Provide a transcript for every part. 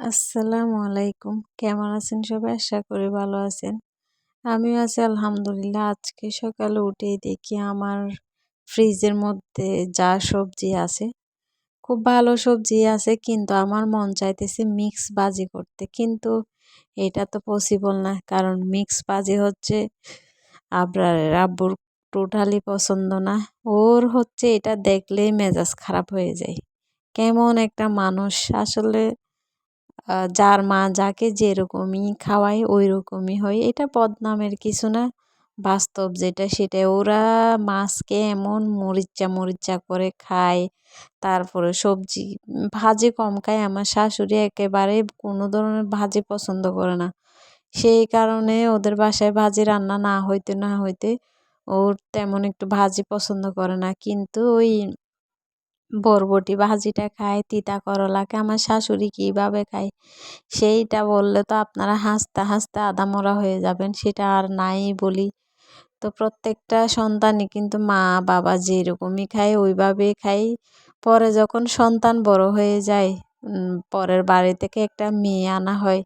আসসালামু আলাইকুম। কেমন আছেন সবাই? আশা করি ভালো আছেন। আমিও আছি আলহামদুলিল্লাহ। আজকে সকালে উঠেই দেখি আমার ফ্রিজের মধ্যে যা সবজি আছে, খুব ভালো সবজি আছে, কিন্তু আমার মন চাইতেছে মিক্স ভাজি করতে। কিন্তু এটা তো পসিবল না, কারণ মিক্স ভাজি হচ্ছে আবরারের আব্বুর টোটালি পছন্দ না। ওর হচ্ছে এটা দেখলেই মেজাজ খারাপ হয়ে যায়। কেমন একটা মানুষ আসলে। যার মা যাকে যেরকমই খাওয়ায় ওই রকমই হয়। এটা বদনামের কিছু না, বাস্তব যেটা সেটাই। ওরা মাছকে এমন মরিচা মরিচা করে খায়, তারপরে সবজি ভাজি কম খায়। আমার শাশুড়ি একেবারে কোনো ধরনের ভাজি পছন্দ করে না। সেই কারণে ওদের বাসায় ভাজি রান্না না হইতে না হইতে ওর তেমন একটু ভাজি পছন্দ করে না। কিন্তু ওই বরবটি ভাজিটা খায়, তিতা করলাকে আমার শাশুড়ি কীভাবে খায় সেইটা বললে তো আপনারা হাসতে হাসতে আধামরা হয়ে যাবেন। সেটা আর নাই বলি। তো প্রত্যেকটা সন্তানই কিন্তু মা বাবা যেরকমই খায় ওইভাবেই খায়। পরে যখন সন্তান বড় হয়ে যায়, পরের বাড়ি থেকে একটা মেয়ে আনা হয়,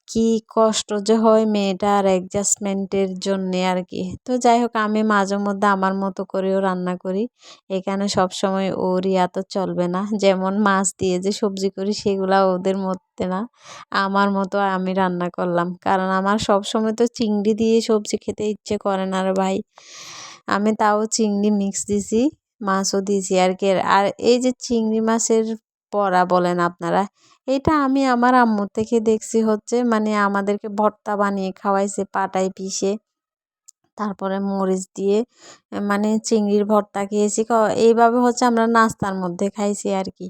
কি কষ্ট যে হয় মেয়েটার অ্যাডজাস্টমেন্টের জন্যে আর কি। তো যাই হোক, আমি মাঝে মধ্যে আমার মতো করেও রান্না করি। এখানে সবসময় ওর তো চলবে না, যেমন মাছ দিয়ে যে সবজি করি সেগুলা ওদের মধ্যে না, আমার মতো আমি রান্না করলাম। কারণ আমার সবসময় তো চিংড়ি দিয়ে সবজি খেতে ইচ্ছে করে না রে ভাই। আমি তাও চিংড়ি মিক্স দিছি, মাছও দিয়েছি আর কি। আর এই যে চিংড়ি মাছের বড়া বলেন আপনারা, এটা আমি আমার আম্মুর থেকে দেখছি হচ্ছে, মানে আমাদেরকে ভর্তা বানিয়ে খাওয়াইছে পাটায় পিষে, তারপরে মরিচ দিয়ে, মানে চিংড়ির ভর্তা খেয়েছি। এইভাবে হচ্ছে আমরা নাস্তার মধ্যে খাইছি আর কি।